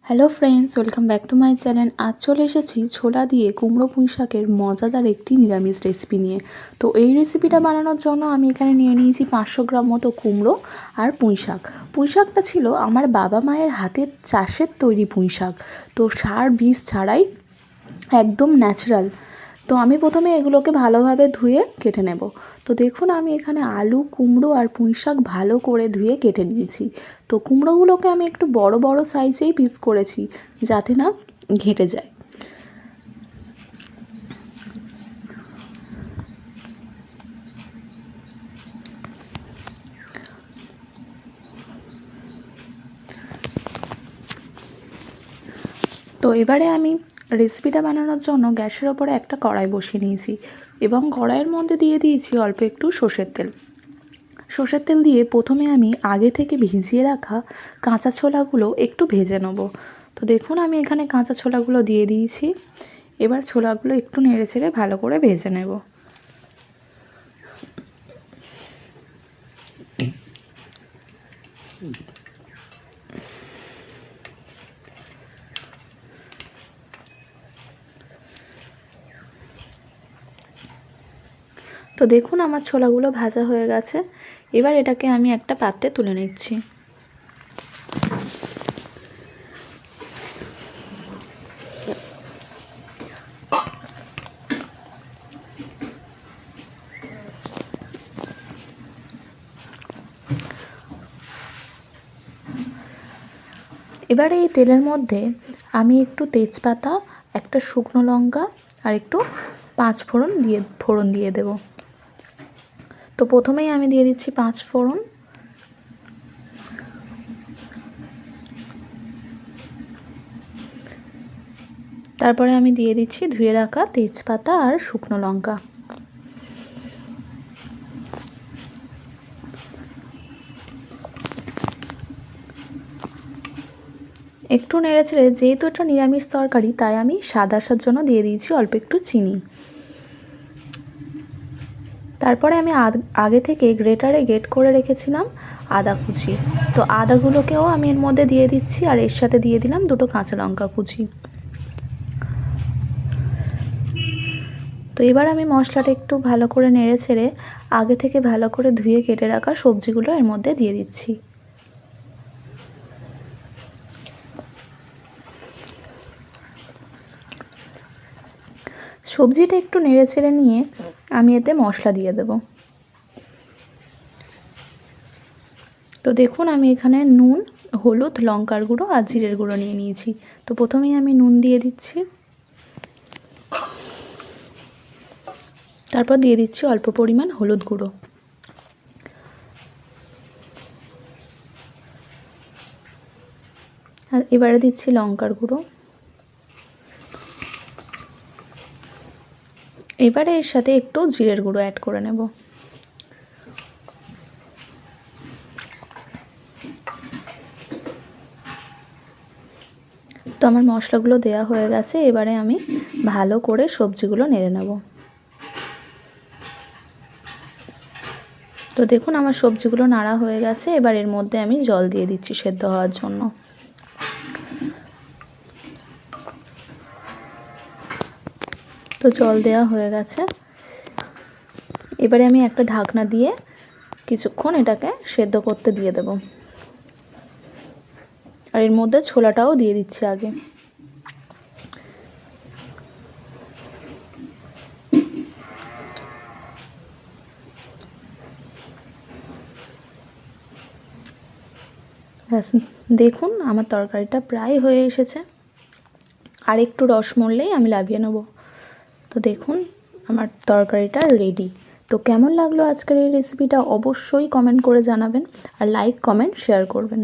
Hello friends, welcome back to my channel. আজ চলে এসেছি ছোলা দিয়ে কুমড়ো পুঁই শাকের মজাদার একটি নিরামিষ রেসিপি নিয়ে। তো এই রেসিপিটা বানানোর জন্য আমি এখানে নিয়ে নিয়েছি 500 গ্রাম মতো কুমড়ো আর পুঁই শাক। পুঁই শাকটা ছিল আমার বাবা মায়ের হাতের চাষের তৈরি পুঁই শাক, তো সার বিষ ছাড়াই একদম ন্যাচারাল। তো আমি প্রথমে এগুলোকে ভালোভাবে ধুয়ে কেটে নেব। তো দেখুন, আমি এখানে আলু, কুমড়ো আর পুঁই শাক ভালো করে ধুয়ে কেটে নিয়েছি। তো কুমড়োগুলোকে আমি একটু বড় বড় সাইজেই পিস করেছি, যাতে না ঘেঁটে যায়। তো এবারে আমি রেসিপিটা বানানোর জন্য গ্যাসের ওপরে একটা কড়াই বসিয়ে নিয়েছি এবং কড়াইয়ের মধ্যে দিয়ে দিয়েছি অল্প একটু সর্ষের তেল। সর্ষের তেল দিয়ে প্রথমে আমি আগে থেকে ভিজিয়ে রাখা কাঁচা ছোলাগুলো একটু ভেজে নেব। তো দেখুন, আমি এখানে কাঁচা ছোলাগুলো দিয়ে দিয়েছি। এবার ছোলাগুলো একটু নেড়ে চেড়ে ভালো করে ভেজে নেব। তো দেখুন, আমার ছোলাগুলো ভাজা হয়ে গেছে। এবার এটাকে আমি একটা পাত্রে তুলে নিচ্ছি। এবারে এই তেলের মধ্যে আমি একটু তেজপাতা, একটা শুকনো লঙ্কা আর একটু ফোড়ন দিয়ে দেব। তো প্রথমেই আমি দিয়ে দিচ্ছি 5 ফোড়ন। তারপরে আমি দিয়ে দিচ্ছি ধুয়ে রাখা তেজপাতা আর শুকনো লঙ্কা। একটু নেড়েচেড়ে, যেহেতু এটা নিরামিষ তরকারি তাই আমি স্বাদ আসার জন্য দিয়ে দিয়েছি অল্প একটু চিনি। তারপরে আমি আগে থেকে গ্রেটারে গ্রেট করে রেখেছিলাম আদা কুচি। তো আদাগুলোকেও আমি এর মধ্যে দিয়ে দিচ্ছি আর এর সাথে দিয়ে দিলাম 2 কাঁচা লঙ্কা কুচি। তো এবার আমি মশলাটা একটু ভালো করে নেড়ে ছেড়ে আগে থেকে ভালো করে ধুয়ে কেটে রাখা সবজিগুলো এর মধ্যে দিয়ে দিচ্ছি। সবজিটা একটু নেড়ে ছেড়ে নিয়ে আমি এতে মশলা দিয়ে দেব। তো দেখুন, আমি এখানে নুন, হলুদ, লঙ্কার গুঁড়ো আর জিরের গুঁড়ো নিয়ে নিয়েছি। তো প্রথমেই আমি নুন দিয়ে দিচ্ছি, তারপর দিয়ে দিচ্ছি অল্প পরিমাণ হলুদ গুঁড়ো। আর এবারে দিচ্ছি লঙ্কার গুঁড়ো। এবারে এর সাথে একটু জিরের গুঁড়ো অ্যাড করে নেব। তো আমার মশলাগুলো দেয়া হয়ে গেছে। এবারে আমি ভালো করে সবজিগুলো নেড়ে নেব। তো দেখুন, আমার সবজিগুলো নাড়া হয়ে গেছে। এবার এর মধ্যে আমি জল দিয়ে দিচ্ছি সেদ্ধ হওয়ার জন্য। তো জল দেওয়া হয়ে গেছে। এবারে আমি একটা ঢাকনা দিয়ে কিছুক্ষণ এটাকে সেদ্ধ করতে দিয়ে দেব। আর এর মধ্যে ছোলাটাও দিয়ে দিচ্ছি আগে। ব্যাস, দেখুন আমার তরকারিটা প্রায় হয়ে এসেছে। আর একটু রস মরলেই আমি নামিয়ে নেব। তো দেখুন, আমার তরকারিটা রেডি। তো কেমন লাগলো আজকের এই রেসিপিটা অবশ্যই কমেন্ট করে জানাবেন, আর লাইক, কমেন্ট, শেয়ার করবেন।